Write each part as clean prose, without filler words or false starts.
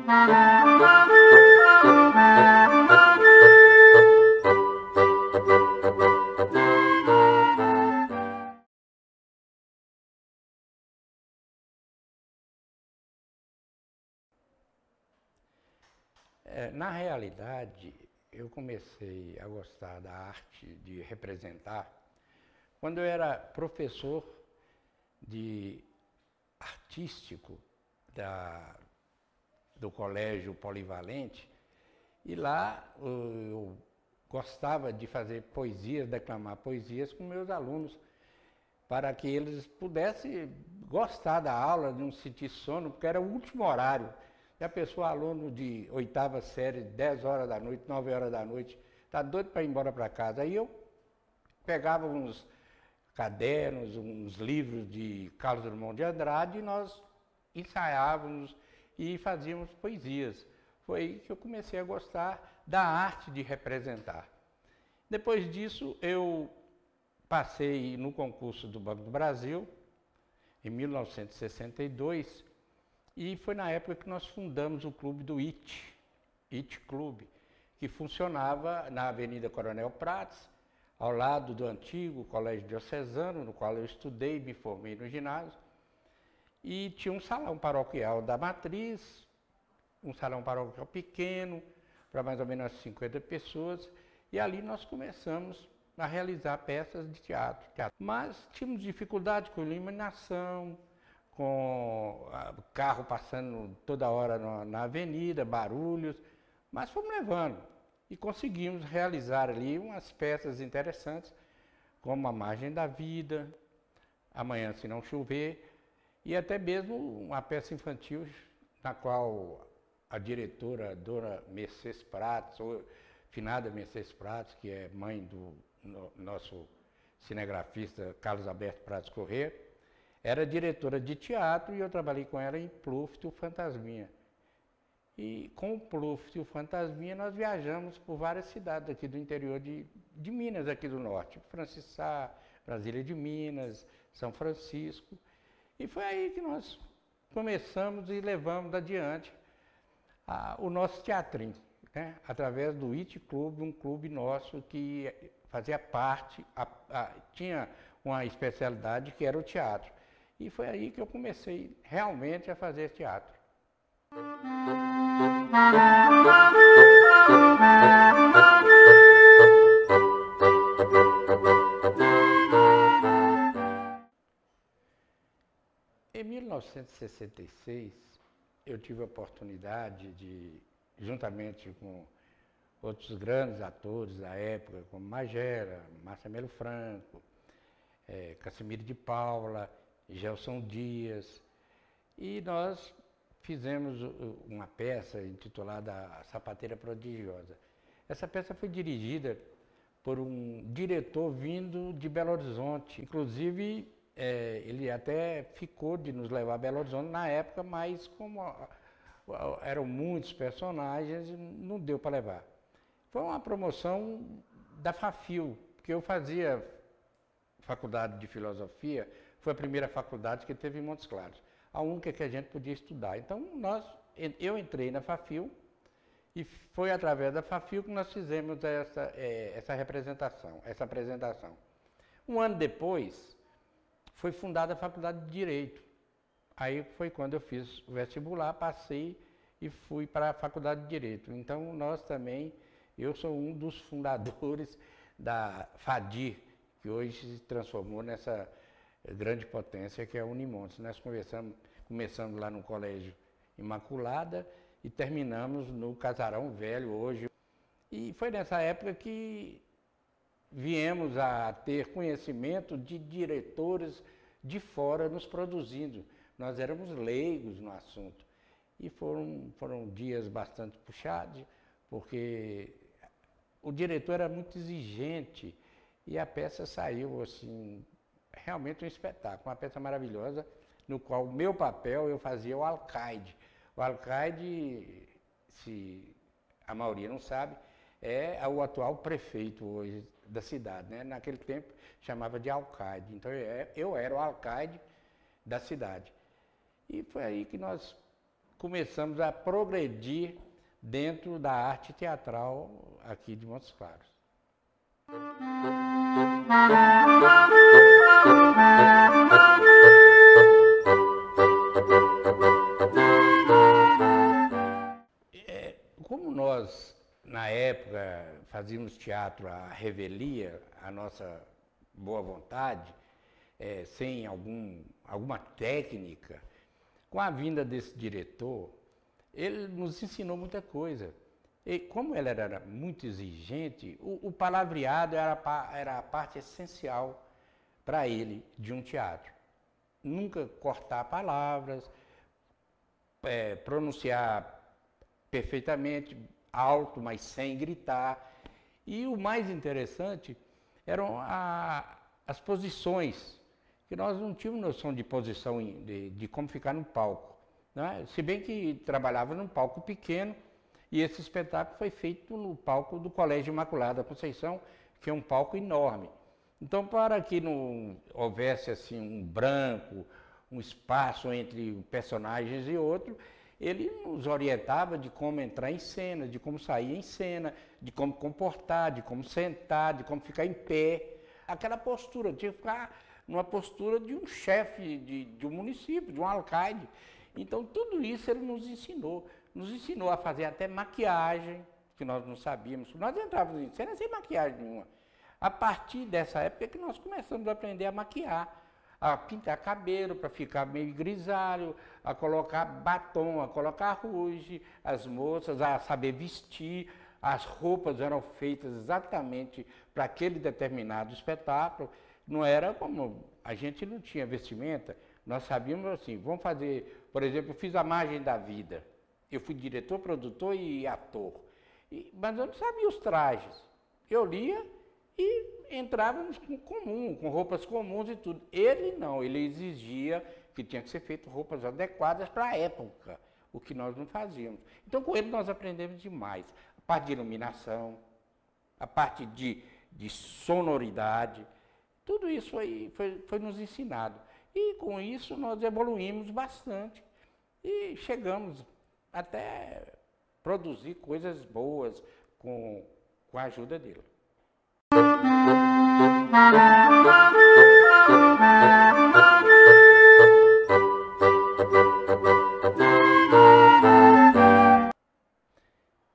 Na realidade, eu comecei a gostar da arte de representar quando eu era professor de artístico do Colégio Polivalente, e lá eu gostava de fazer poesias, declamar poesias com meus alunos, para que eles pudessem gostar da aula, não sentir sono, porque era o último horário. E a pessoa, aluno de 8ª série, 10 horas da noite, 9 horas da noite, está doido para ir embora para casa. Aí eu pegava uns cadernos, uns livros de Carlos Drummond de Andrade e nós ensaiávamos e fazíamos poesias. Foi aí que eu comecei a gostar da arte de representar. Depois disso, eu passei no concurso do Banco do Brasil, em 1962, e foi na época que nós fundamos o clube do IT Clube, que funcionava na Avenida Coronel Prates, ao lado do antigo Colégio Diocesano, no qual eu estudei e me formei no ginásio, e tinha um salão paroquial da Matriz, um salão paroquial pequeno, para mais ou menos 50 pessoas, e ali nós começamos a realizar peças de teatro. Mas tínhamos dificuldade com iluminação, com carro passando toda hora na avenida, barulhos, mas fomos levando e conseguimos realizar ali umas peças interessantes, como A Margem da Vida, Amanhã Se Não Chover, e até mesmo uma peça infantil na qual a diretora, Dona Mercedes Prates, ou finada Mercedes Prates, que é mãe do nosso cinegrafista Carlos Alberto Prates Corrêa, era diretora de teatro e eu trabalhei com ela em Pluft e o Fantasminha. E com o Pluft e o Fantasminha nós viajamos por várias cidades aqui do interior de Minas, aqui do norte. Francisá, Brasília de Minas, São Francisco. E foi aí que nós começamos e levamos adiante o nosso teatrinho, né? Através do IT Clube, um clube nosso que fazia parte, tinha uma especialidade que era o teatro. E foi aí que eu comecei realmente a fazer teatro. Em 1966, eu tive a oportunidade de, juntamente com outros grandes atores da época, como Magera, Márcia Melo Franco, Cassimiro de Paula, Gelson Dias, e nós fizemos uma peça intitulada A Sapateira Prodigiosa. Essa peça foi dirigida por um diretor vindo de Belo Horizonte. Inclusive, ele até ficou de nos levar a Belo Horizonte na época, mas como eram muitos personagens, não deu para levar. Foi uma promoção da FAFIL, porque eu fazia faculdade de filosofia, foi a primeira faculdade que teve em Montes Claros, a única que a gente podia estudar. Então, eu entrei na FAFIL e foi através da FAFIL que nós fizemos essa apresentação. Um ano depois, foi fundada a Faculdade de Direito. Aí foi quando eu fiz o vestibular, passei e fui para a Faculdade de Direito. Então, nós também, eu sou um dos fundadores da FADIR, que hoje se transformou nessa grande potência que é a Unimontes. Nós começamos lá no Colégio Imaculada e terminamos no Casarão Velho hoje. E foi nessa época que viemos a ter conhecimento de diretores de fora nos produzindo. Nós éramos leigos no assunto. E foram dias bastante puxados, porque o diretor era muito exigente e a peça saiu assim, realmente um espetáculo, uma peça maravilhosa, no qual o meu papel eu fazia o alcaide. O alcaide, se a maioria não sabe, é o atual prefeito hoje da cidade, né? Naquele tempo chamava de alcaide. Então eu era o alcaide da cidade. E foi aí que nós começamos a progredir dentro da arte teatral aqui de Montes Claros. Como nós, na época, fazíamos teatro à revelia, a nossa boa vontade, sem alguma técnica, com a vinda desse diretor, ele nos ensinou muita coisa. E como ele era muito exigente, o palavreado era a parte essencial para ele de um teatro. Nunca cortar palavras, pronunciar perfeitamente, alto, mas sem gritar. E o mais interessante eram as posições, que nós não tínhamos noção de posição, de como ficar no palco, né? Se bem que trabalhava num palco pequeno, e esse espetáculo foi feito no palco do Colégio Imaculada Conceição, que é um palco enorme. Então, para que não houvesse assim um branco, um espaço entre personagens e outro, ele nos orientava de como entrar em cena, de como sair em cena, de como comportar, de como sentar, de como ficar em pé. Aquela postura, tinha que ficar numa postura de um chefe de um município, de um alcaide. Então, tudo isso ele nos ensinou a fazer até maquiagem, que nós não sabíamos. Nós entrávamos em cena sem maquiagem nenhuma. A partir dessa época que nós começamos a aprender a maquiar, a pintar cabelo para ficar meio grisalho, a colocar batom, a colocar rouge, as moças a saber vestir, as roupas eram feitas exatamente para aquele determinado espetáculo. Não era como, a gente não tinha vestimenta, nós sabíamos assim, vamos fazer, por exemplo, eu fiz A Margem da Vida, eu fui diretor, produtor e ator, mas eu não sabia os trajes, eu lia e entrávamos com roupas comuns e tudo. Ele não, ele exigia que tinha que ser feito roupas adequadas para a época, o que nós não fazíamos. Então com ele nós aprendemos demais, a parte de iluminação, a parte de sonoridade, tudo isso aí foi nos ensinado. E com isso nós evoluímos bastante e chegamos até produzir coisas boas com a ajuda dele.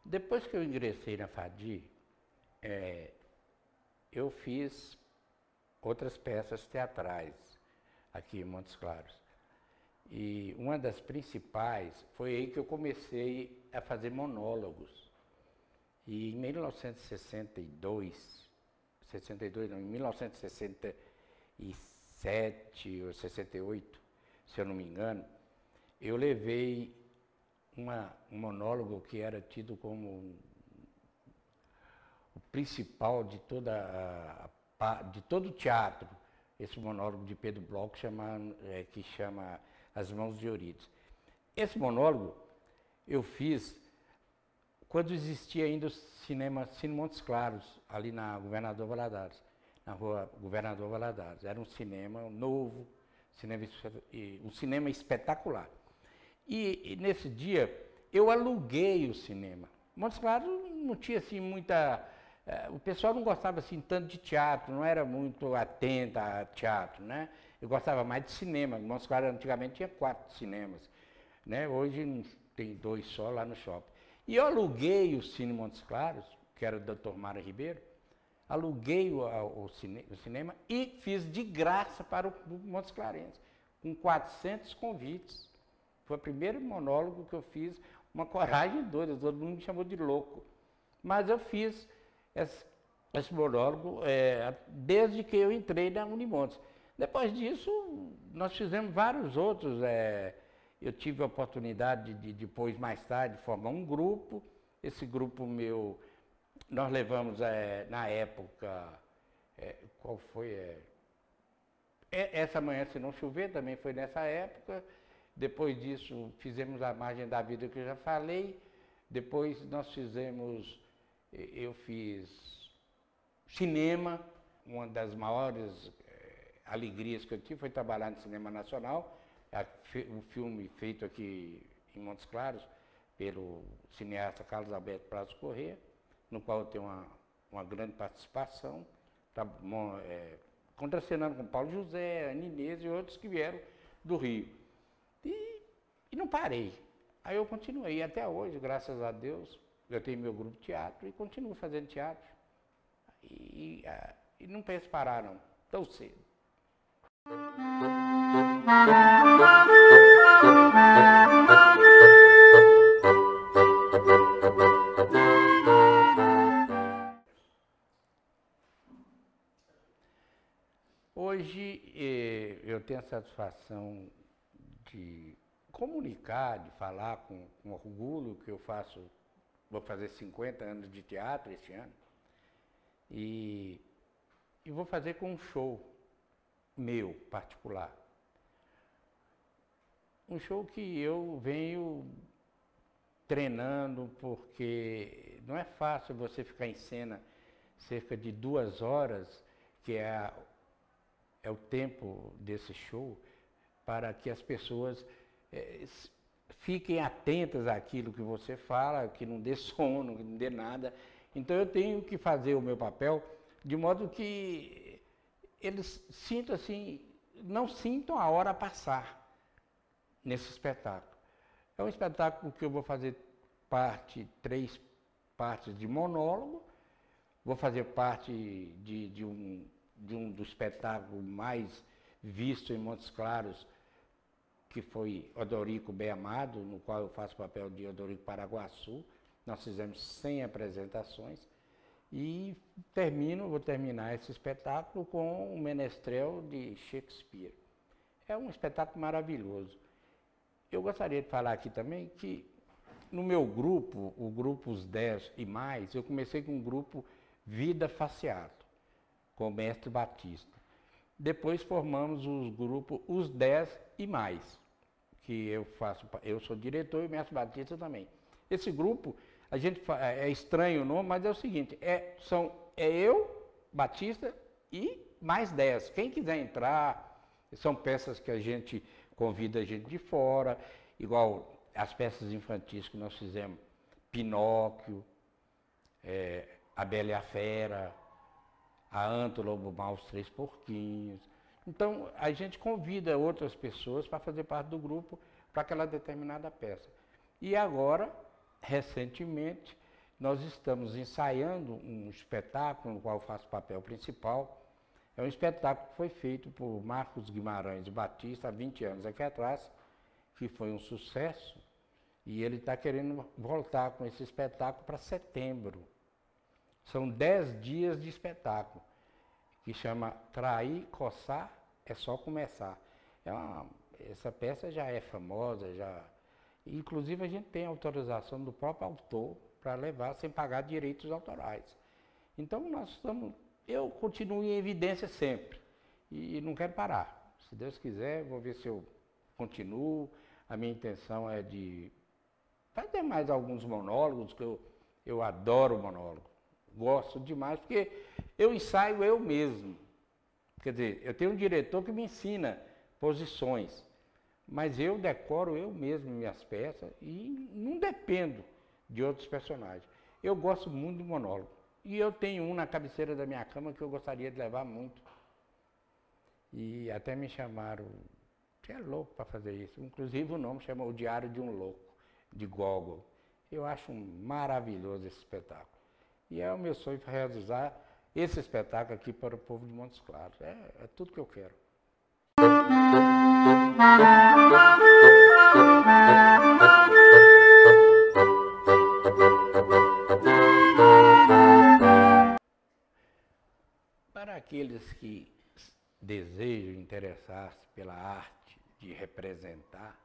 Depois que eu ingressei na FADI, eu fiz outras peças teatrais aqui em Montes Claros. E uma das principais foi aí que eu comecei a fazer monólogos. E em 1962 não, em 1967 ou 68, se eu não me engano, eu levei um monólogo que era tido como o principal de todo o teatro, esse monólogo de Pedro Bloch que chama As Mãos de Eurídice. Esse monólogo eu fiz quando existia ainda o Cine Montes Claros, ali na Governador Valadares, na rua Governador Valadares. Era um cinema novo, um cinema espetacular. E nesse dia eu aluguei o cinema. Montes Claros não tinha assim muita... o pessoal não gostava assim tanto de teatro, não era muito atento a teatro, né? Eu gostava mais de cinema. Montes Claros antigamente tinha 4 cinemas, né? Hoje tem 2 só lá no shopping. E eu aluguei o Cine Montes Claros, que era do Dr. Mário Ribeiro, aluguei o cinema e fiz de graça para o público Montes Clarense, com 400 convites. Foi o primeiro monólogo que eu fiz, uma coragem doida, todo mundo me chamou de louco. Mas eu fiz esse monólogo desde que eu entrei na Unimontes. Depois disso, nós fizemos vários outros. Eu tive a oportunidade de depois, mais tarde, formar um grupo. Esse grupo meu, nós levamos na época, qual foi? Essa Manhã Se Não Chover, também foi nessa época. Depois disso, fizemos A Margem da Vida, que eu já falei. Depois nós eu fiz cinema. Uma das maiores alegrias que eu tive foi trabalhar no Cinema Nacional. Um filme feito aqui em Montes Claros, pelo cineasta Carlos Alberto Prazo Corrêa, no qual eu tenho uma grande participação, contracenando com Paulo José, Ana Inês e outros que vieram do Rio. E não parei. Aí eu continuei até hoje, graças a Deus, eu tenho meu grupo de teatro e continuo fazendo teatro. E não penso parar não, tão cedo. Hoje eu tenho a satisfação de comunicar, de falar com orgulho que eu faço, vou fazer 50 anos de teatro esse ano, e vou fazer com um show meu, particular. Um show que eu venho treinando, porque não é fácil você ficar em cena cerca de 2 horas, que é o tempo desse show, para que as pessoas fiquem atentas àquilo que você fala, que não dê sono, que não dê nada. Então eu tenho que fazer o meu papel de modo que eles sintam assim, não sintam a hora passar nesse espetáculo. É um espetáculo que eu vou fazer 3 partes de monólogo, vou fazer parte do espetáculo mais visto em Montes Claros, que foi Odorico Bem Amado, no qual eu faço o papel de Odorico Paraguaçu. Nós fizemos 100 apresentações e vou terminar esse espetáculo com o Menestrel de Shakespeare. É um espetáculo maravilhoso. Eu gostaria de falar aqui também que no meu grupo, o grupo Os 10 e Mais, eu comecei com o grupo Vida Faceato, com o mestre Batista. Depois formamos o grupo Os 10 e Mais, que eu sou diretor e o mestre Batista também. Esse grupo, é estranho o nome, mas é o seguinte, eu, Batista e mais 10. Quem quiser entrar, são peças que a gente convida a gente de fora, igual as peças infantis que nós fizemos, Pinóquio, A Bela e a Fera, a Anta, o Lobo Mau, os 3 Porquinhos. Então, a gente convida outras pessoas para fazer parte do grupo para aquela determinada peça. E agora, recentemente, nós estamos ensaiando um espetáculo no qual eu faço o papel principal. É um espetáculo que foi feito por Marcos Guimarães Batista há 20 anos aqui atrás, que foi um sucesso, e ele está querendo voltar com esse espetáculo para setembro. São 10 dias de espetáculo, que chama Trair, Coçar, é só começar. Essa peça já é famosa, inclusive a gente tem autorização do próprio autor para levar sem pagar direitos autorais. Então eu continuo em evidência sempre e não quero parar. Se Deus quiser, vou ver se eu continuo. A minha intenção é de fazer mais alguns monólogos, que eu adoro monólogo. Gosto demais, porque eu ensaio eu mesmo. Quer dizer, eu tenho um diretor que me ensina posições, mas eu decoro eu mesmo minhas peças e não dependo de outros personagens. Eu gosto muito de monólogo. E eu tenho um na cabeceira da minha cama que eu gostaria de levar muito. E até me chamaram, você é louco para fazer isso. Inclusive o nome chama O Diário de um Louco, de Gogol. Eu acho maravilhoso esse espetáculo. E é o meu sonho realizar esse espetáculo aqui para o povo de Montes Claros. É tudo que eu quero. Para aqueles que desejam interessar-se pela arte de representar,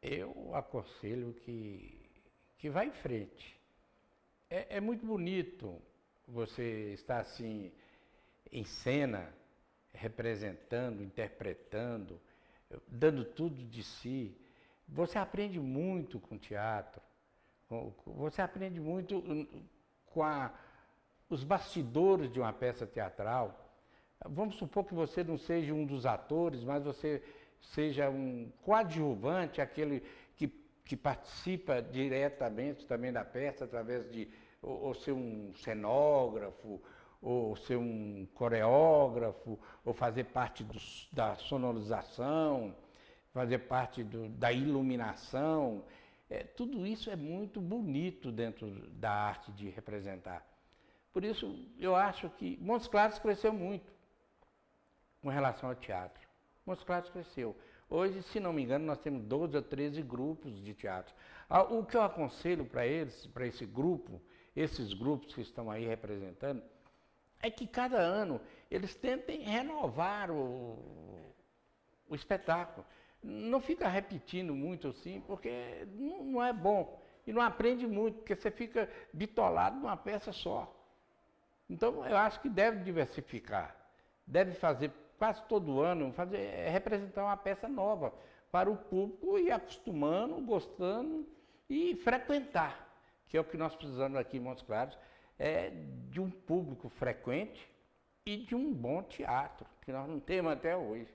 eu aconselho que vá em frente. É muito bonito você estar assim em cena, representando, interpretando, dando tudo de si. Você aprende muito com teatro, você aprende muito com os bastidores de uma peça teatral. Vamos supor que você não seja um dos atores, mas você seja um coadjuvante, aquele que que participa diretamente também da peça, através de ou ser um cenógrafo, ou ser um coreógrafo, ou fazer parte da sonorização, fazer parte da iluminação. Tudo isso é muito bonito dentro da arte de representar. Por isso, eu acho que Montes Claros cresceu muito com relação ao teatro. Montes Claros cresceu. Hoje, se não me engano, nós temos 12 ou 13 grupos de teatro. O que eu aconselho para eles, para esses grupos que estão aí representando, é que cada ano eles tentem renovar o espetáculo. Não fica repetindo muito assim, porque não é bom. E não aprende muito, porque você fica bitolado numa peça só. Então, eu acho que deve diversificar. Deve fazer quase todo ano, representar uma peça nova para o público ir acostumando, gostando e frequentar, que é o que nós precisamos aqui em Montes Claros, de um público frequente e de um bom teatro, que nós não temos até hoje.